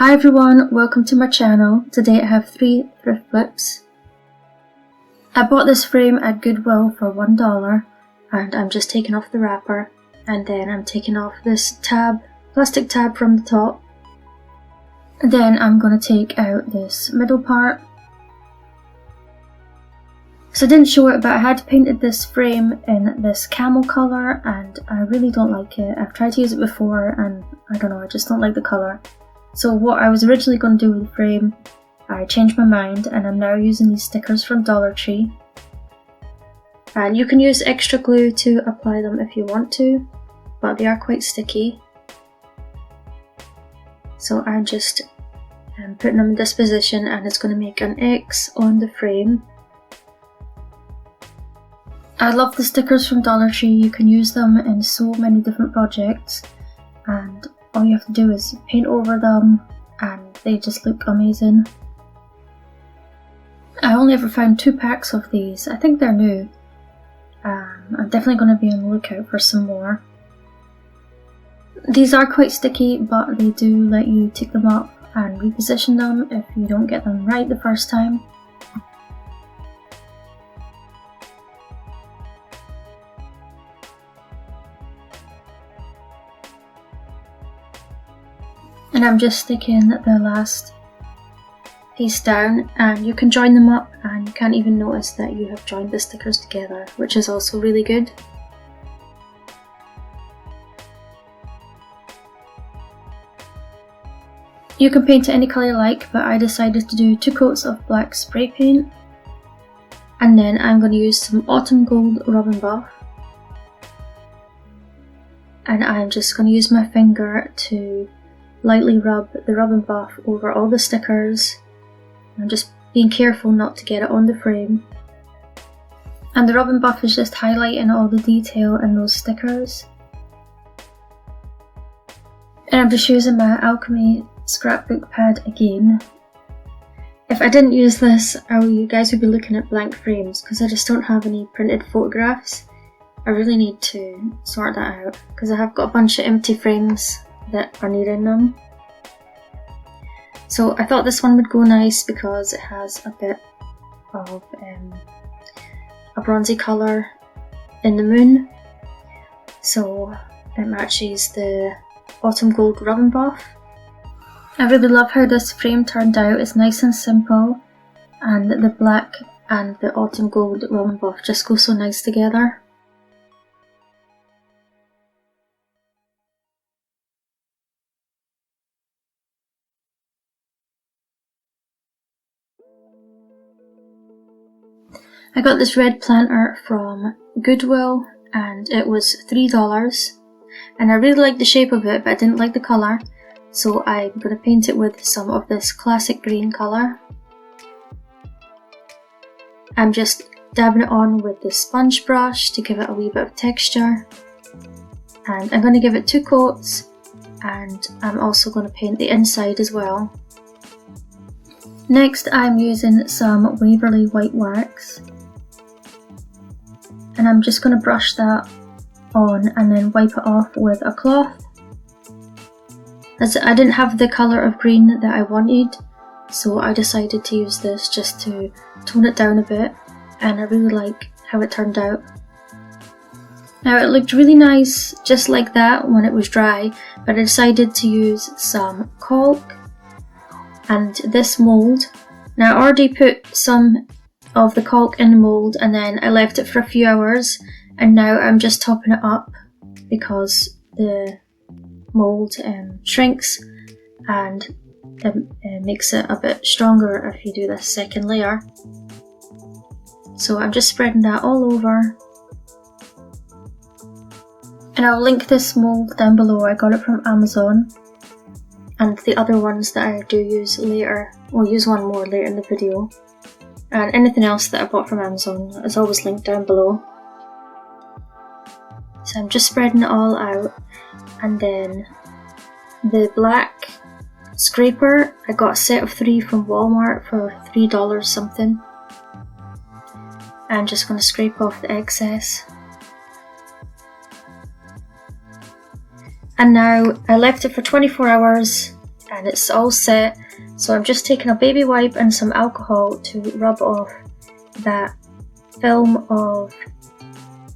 Hi everyone, welcome to my channel. Today I have 3 thrift flips. I bought this frame at Goodwill for $1 and I'm just taking off the wrapper, and then I'm taking off this plastic tab from the top. And then I'm going to take out this middle part. So I didn't show it, but I had painted this frame in this camel colour and I really don't like it. I've tried to use it before and I don't know, I just don't like the colour. So what I was originally going to do with the frame, I changed my mind and I'm now using these stickers from Dollar Tree. And you can use extra glue to apply them if you want to, but they are quite sticky. So I'm just putting them in this position and it's going to make an X on the frame. I love the stickers from Dollar Tree. You can use them in so many different projects and all you have to do is paint over them and they just look amazing. I only ever found 2 packs of these. I think they're new. I'm definitely going to be on the lookout for some more. These are quite sticky, but they do let you take them up and reposition them if you don't get them right the first time. And I'm just sticking the last piece down, and you can join them up and you can't even notice that you have joined the stickers together, which is also really good. You can paint it any colour you like, but I decided to do 2 coats of black spray paint, and then I'm going to use some autumn gold rub and buff, and I'm just going to use my finger to lightly rub the rub and buff over all the stickers. I'm just being careful not to get it on the frame. And the rub and buff is just highlighting all the detail in those stickers. And I'm just using my Alchemy scrapbook pad again. If I didn't use this, you guys would be looking at blank frames because I just don't have any printed photographs. I really need to sort that out because I have got a bunch of empty frames that are needing them. So I thought this one would go nice because it has a bit of a bronzy colour in the moon, so it matches the autumn gold rub and buff. I really love how this frame turned out. It's nice and simple, and the black and the autumn gold rub and buff just go so nice together. I got this red planter from Goodwill and it was $3, and I really liked the shape of it, but I didn't like the colour, so I'm going to paint it with some of this classic green colour. I'm just dabbing it on with the sponge brush to give it a wee bit of texture, and I'm going to give it 2 coats, and I'm also going to paint the inside as well. Next I'm using some Waverly white wax, and I'm just going to brush that on and then wipe it off with a cloth. As I didn't have the colour of green that I wanted, so I decided to use this just to tone it down a bit, and I really like how it turned out. Now it looked really nice just like that when it was dry, but I decided to use some caulk and this mould. Now I already put some of the caulk in the mould and then I left it for a few hours, and now I'm just topping it up because the mould shrinks and it makes it a bit stronger if you do this second layer. So I'm just spreading that all over, and I'll link this mould down below. I got it from Amazon, and the other ones that I do use later, we'll use one more later in the video. And anything else that I bought from Amazon is always linked down below. So I'm just spreading it all out, and then the black scraper, I got a set of 3 from Walmart for $3 something. I'm just going to scrape off the excess. And now I left it for 24 hours and it's all set. So I'm just taking a baby wipe and some alcohol to rub off that film of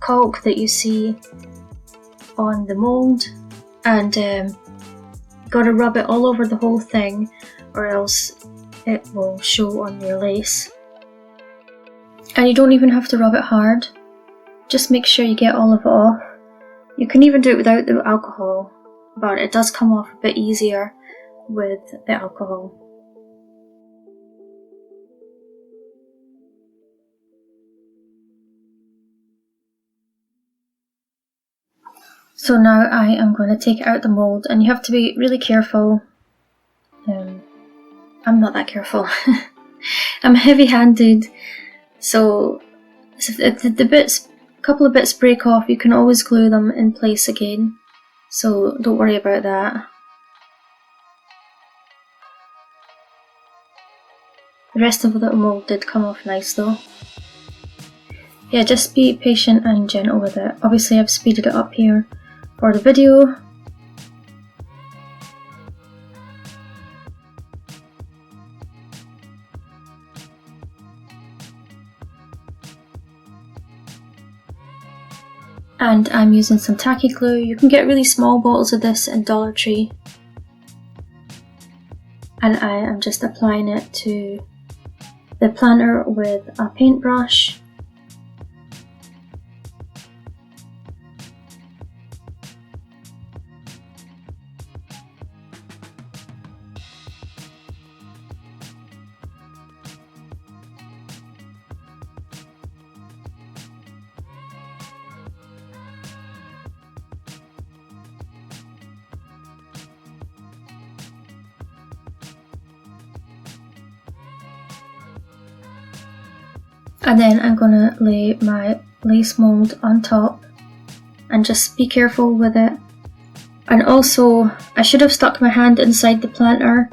caulk that you see on the mould, and gotta rub it all over the whole thing or else it will show on your lace. And you don't even have to rub it hard, just make sure you get all of it off. You can even do it without the alcohol, but it does come off a bit easier with the alcohol. So now I am going to take out the mould, and you have to be really careful. I'm not that careful. I'm heavy-handed, so if the couple of bits break off, you can always glue them in place again, so don't worry about that. The rest of the little mould did come off nice though. Yeah, just be patient and gentle with it. Obviously I've speeded it up here for the video. And I'm using some tacky glue. You can get really small bottles of this in Dollar Tree. And I am just applying it to the planter with a paintbrush. And then I'm going to lay my lace mould on top and just be careful with it. And also, I should have stuck my hand inside the planter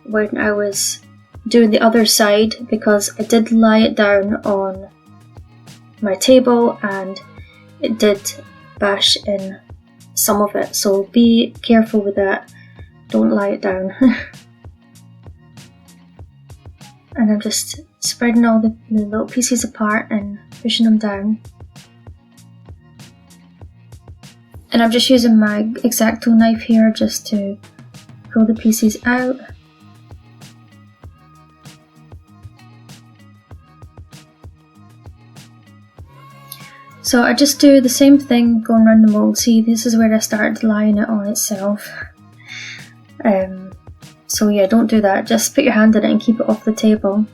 when I was doing the other side, because I did lie it down on my table and it did bash in some of it, so be careful with that, don't lie it down. And I'm just spreading all the little pieces apart and pushing them down. And I'm just using my X-Acto knife here just to pull the pieces out. So I just do the same thing going around the mould. See, this is where I started lying it on itself. So yeah, don't do that. Just put your hand in it and keep it off the table.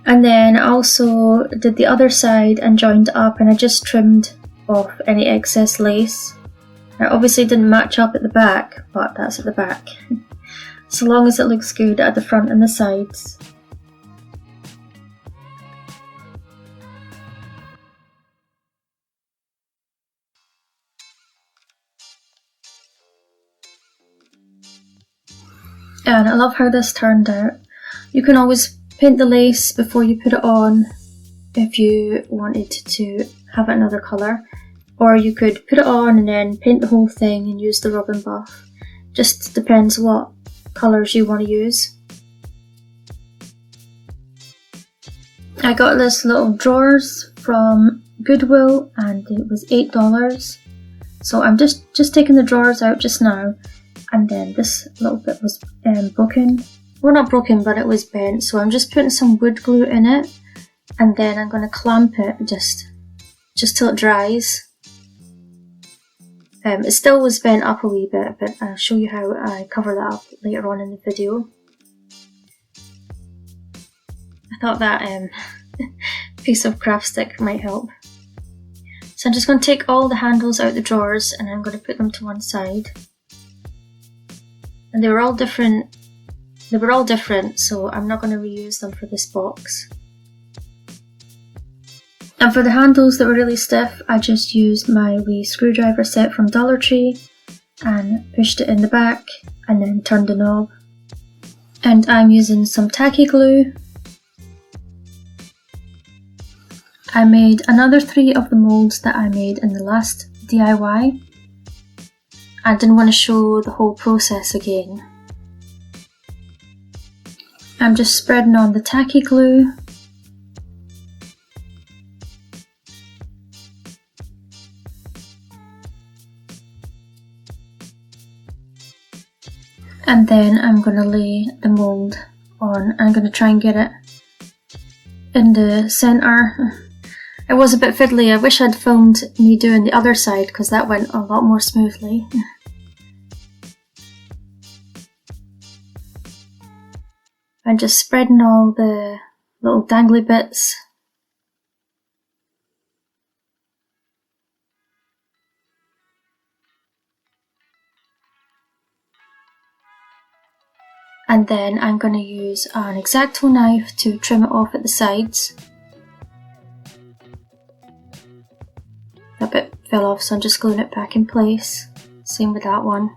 And then I also did the other side and joined it up, and I just trimmed off any excess lace. Now obviously it didn't match up at the back, but that's at the back. So long as it looks good at the front and the sides. And I love how this turned out. You can always paint the lace before you put it on if you wanted to have it another colour, or you could put it on and then paint the whole thing and use the rub and buff. Just depends what colours you want to use. I got this little drawers from Goodwill and it was $8. So I'm just taking the drawers out just now. And then this little bit was broken. Well, not broken, but it was bent. So I'm just putting some wood glue in it. And then I'm going to clamp it just till it dries. It still was bent up a wee bit, but I'll show you how I cover that up later on in the video. I thought that piece of craft stick might help. So I'm just going to take all the handles out the drawers and I'm going to put them to one side. And they were all different, so I'm not going to reuse them for this box. And for the handles that were really stiff, I just used my wee screwdriver set from Dollar Tree and pushed it in the back and then turned the knob. And I'm using some tacky glue. I made another 3 of the moulds that I made in the last DIY. I didn't want to show the whole process again. I'm just spreading on the tacky glue. And then I'm going to lay the mould on. I'm going to try and get it in the centre. It was a bit fiddly. I wish I'd filmed me doing the other side because that went a lot more smoothly. I'm just spreading all the little dangly bits. And then I'm going to use an X-Acto knife to trim it off at the sides. That bit fell off, so I'm just gluing it back in place. Same with that one.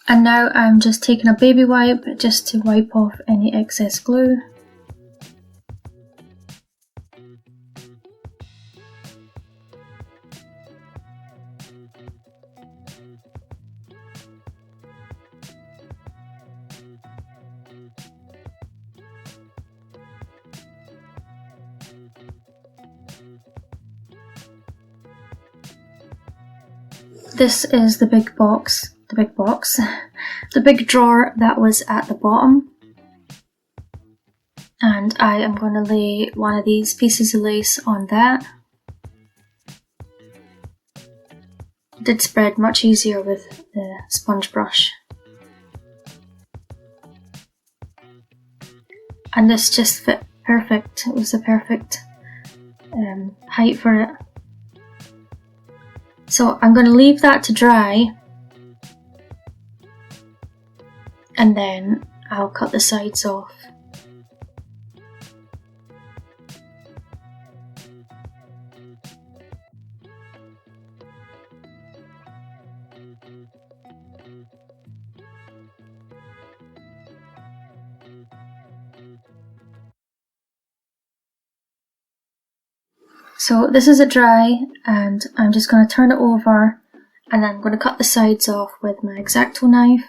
And now I'm just taking a baby wipe just to wipe off any excess glue. This is the big drawer that was at the bottom, and I am going to lay one of these pieces of lace on that. It did spread much easier with the sponge brush, and this just fit perfect. It was the perfect height for it. So I'm going to leave that to dry, and then I'll cut the sides off. So this is a dry, and I'm just going to turn it over, and I'm going to cut the sides off with my X-Acto knife.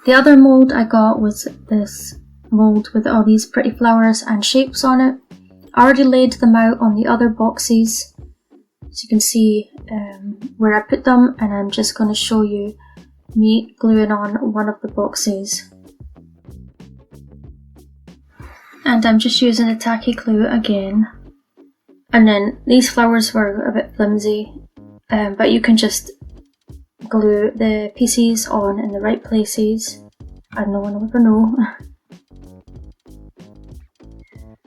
The other mould I got was this mould with all these pretty flowers and shapes on it. I already laid them out on the other boxes, so you can see where I put them, and I'm just going to show you me gluing on one of the boxes. And I'm just using the tacky glue again. And then these flowers were a bit flimsy, but you can just glue the pieces on in the right places, and no one will ever know.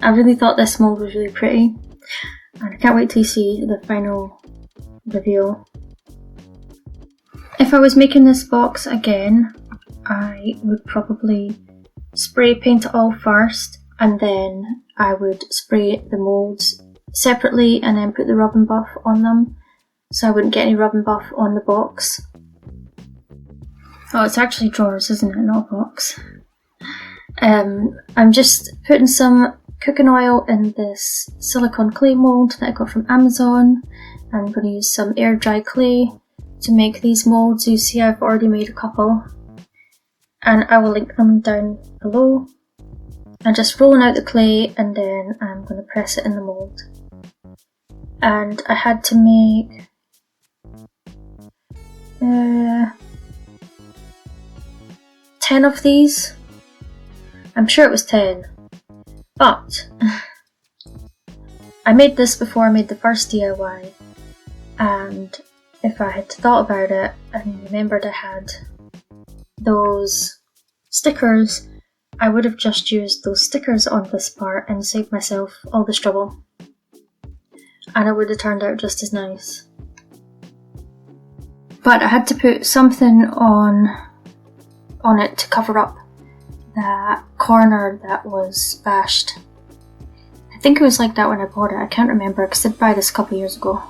I really thought this mould was really pretty, and I can't wait to see the final reveal. If I was making this box again, I would probably spray paint it all first, and then I would spray the moulds separately and then put the rub and buff on them, so I wouldn't get any rub and buff on the box. Oh, it's actually drawers, isn't it? Not a box. I'm just putting some cooking oil in this silicone clay mould that I got from Amazon. I'm going to use some air dry clay to make these moulds. You see I've already made a couple, and I will link them down below. I'm just rolling out the clay, and then I'm going to press it in the mould. And I had to make 10 of these. I'm sure it was 10, but I made this before I made the first DIY, and if I had thought about it and remembered I had those stickers, I would have just used those stickers on this part and saved myself all this trouble, and it would have turned out just as nice. But I had to put something on it to cover up that corner that was bashed. I think it was like that when I bought it. I can't remember because I did buy this a couple years ago.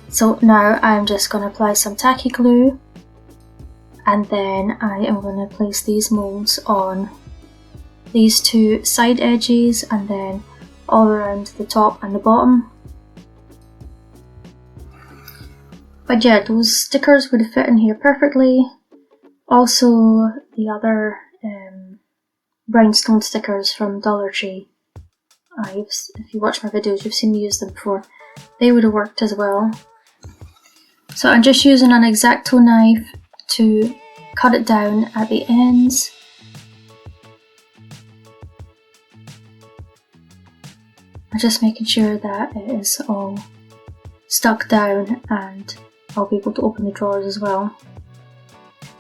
So now I'm just going to apply some tacky glue, and then I am going to place these molds on these two side edges and then all around the top and the bottom. But yeah, those stickers would fit in here perfectly. Also, the other rhinestone stickers from Dollar Tree. If you watch my videos, you've seen me use them before. They would have worked as well. So I'm just using an X-Acto knife to cut it down at the ends. I'm just making sure that it is all stuck down and I'll be able to open the drawers as well.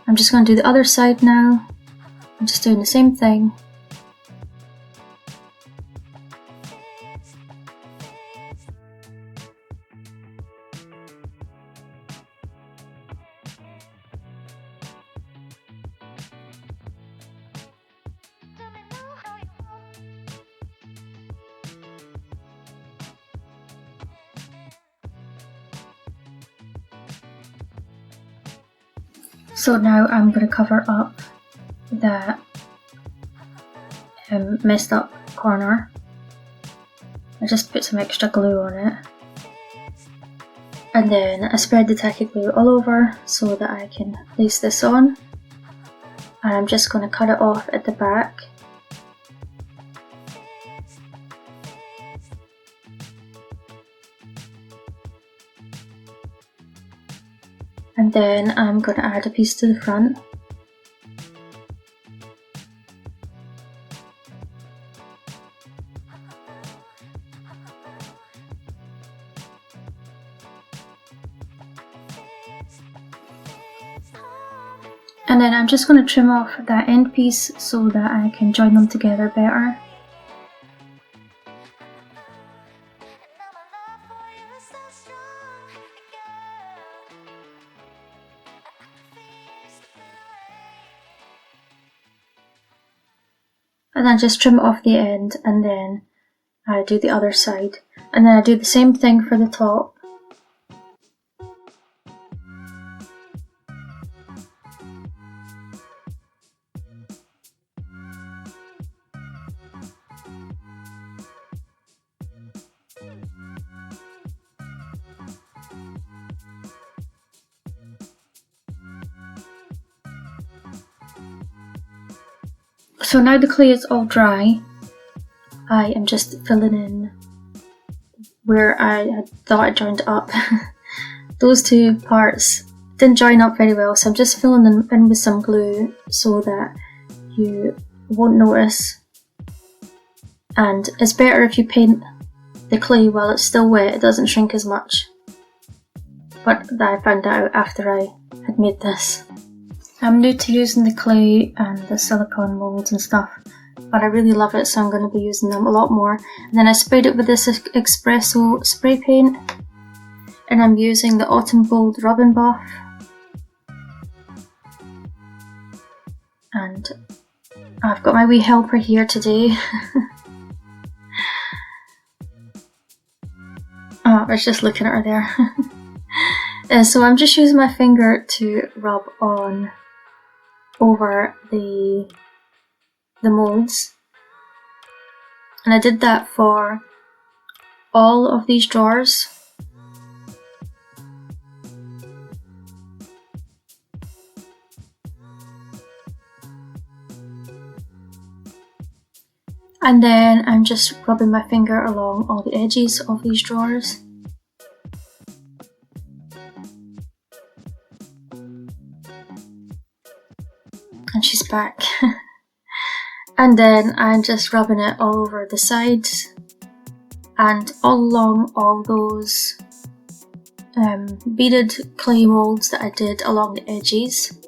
I'm just going to do the other side now. I'm just doing the same thing. So now I'm going to cover up that messed up corner. I just put some extra glue on it. And then I spread the tacky glue all over so that I can place this on. And I'm just going to cut it off at the back. And then I'm going to add a piece to the front. And then I'm just going to trim off that end piece so that I can join them together better. And then just trim it off the end, and then I do the other side. And then I do the same thing for the top. So now the clay is all dry, I am just filling in where I had thought it joined up. Those two parts didn't join up very well, so I'm just filling them in with some glue so that you won't notice. And it's better if you paint the clay while it's still wet, it doesn't shrink as much. But I found that out after I had made this. I'm new to using the clay and the silicone molds and stuff, but I really love it, so I'm going to be using them a lot more. And then I sprayed it with this espresso spray paint, and I'm using the Autumn Gold Rub and Buff. And I've got my wee helper here today. Oh, I was just looking at her there. So I'm just using my finger to rub on over the molds, and I did that for all of these drawers. And then I'm just rubbing my finger along all the edges of these drawers. And she's back. And then I'm just rubbing it all over the sides and all along all those beaded clay molds that I did along the edges.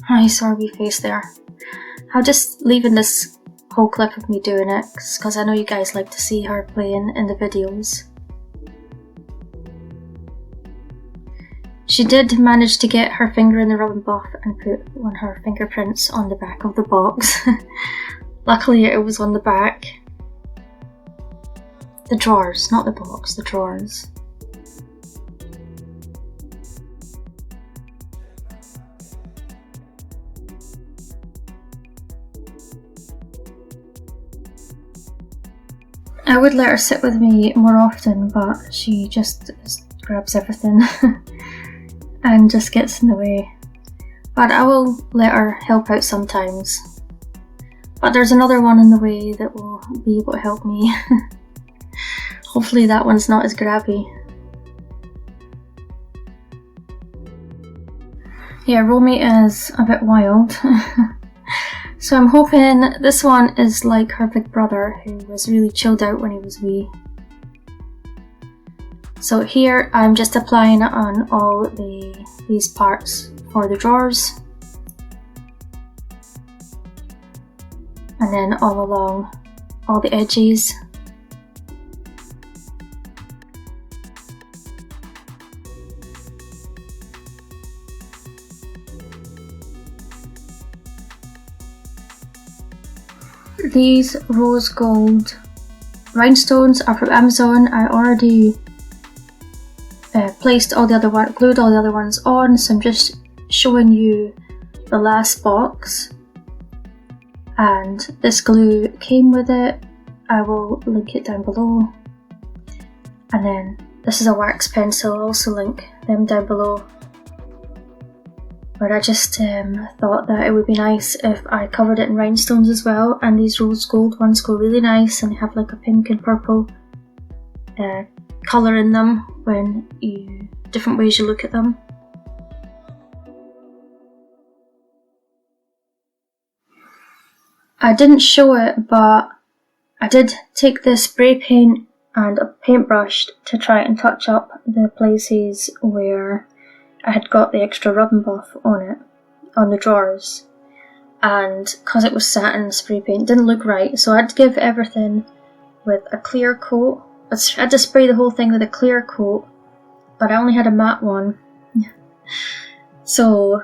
I saw her wee face there. I'll just leave in this whole clip of me doing it because I know you guys like to see her playing in the videos. She did manage to get her finger in the rub and buff and put one of her fingerprints on the back of the box. Luckily it was on the back. The drawers, not the box, the drawers. I would let her sit with me more often, but she just grabs everything and just gets in the way. But I will let her help out sometimes. But there's another one in the way that will be able to help me. Hopefully that one's not as grabby. Yeah, Romy is a bit wild. So I'm hoping this one is like her big brother, who was really chilled out when he was wee. So here I'm just applying it on all these parts for the drawers. And then all along all the edges. These rose gold rhinestones are from Amazon. I already placed all the other ones, glued all the other ones on, so I'm just showing you the last box. And this glue came with it. I will link it down below. And then this is a wax pencil, I'll also link them down below. But I just thought that it would be nice if I covered it in rhinestones as well, and these rose gold ones go really nice and they have like a pink and purple colour in them when different ways you look at them. I didn't show it, but I did take this spray paint and a paintbrush to try and touch up the places where I had got the extra rub and buff on it, on the drawers, and because it was satin spray paint, it didn't look right, so I had to give everything with a clear coat. I had to spray the whole thing with a clear coat, but I only had a matte one. So,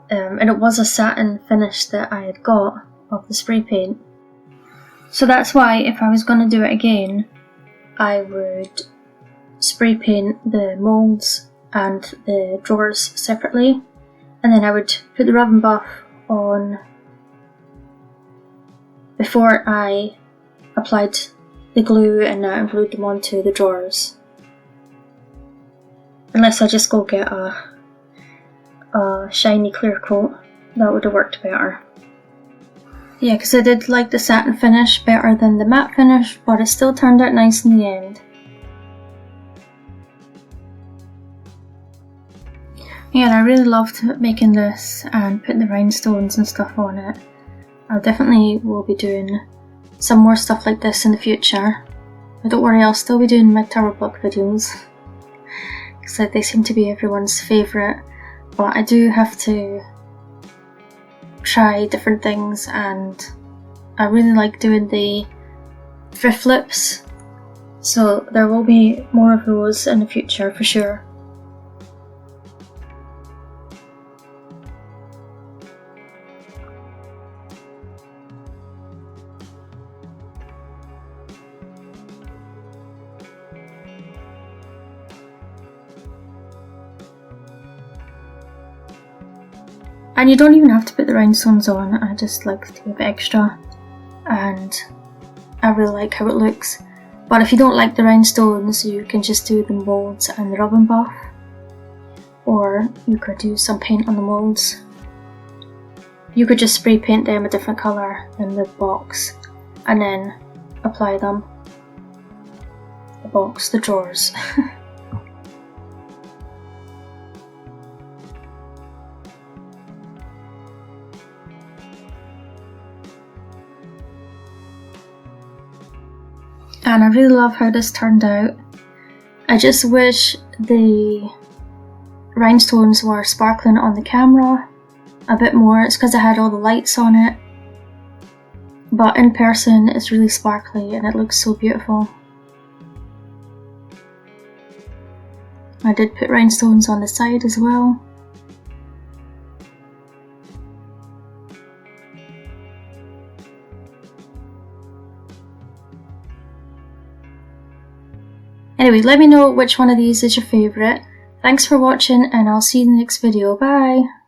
and it was a satin finish that I had got of the spray paint. So that's why if I was going to do it again, I would spray paint the moulds and the drawers separately, and then I would put the rub and buff on before I applied the glue and glued them onto the drawers. Unless I just go get a shiny clear coat, that would have worked better. Yeah, because I did like the satin finish better than the matte finish, but it still turned out nice in the end. Yeah, and I really loved making this and putting the rhinestones and stuff on it. I definitely will be doing some more stuff like this in the future. But don't worry, I'll still be doing my tower block videos, because they seem to be everyone's favourite. But I do have to try different things, and I really like doing the thrift flips. So there will be more of those in the future for sure. And you don't even have to put the rhinestones on, I just like to give it extra, and I really like how it looks. But if you don't like the rhinestones, you can just do the moulds and the rub and buff, or you could do some paint on the moulds. You could just spray paint them a different colour in the box and then apply them. The box, the drawers. And I really love how this turned out. I just wish the rhinestones were sparkling on the camera a bit more. It's because I had all the lights on it. But in person it's really sparkly and it looks so beautiful. I did put rhinestones on the side as well. Anyway, let me know which one of these is your favourite. Thanks for watching and I'll see you in the next video. Bye!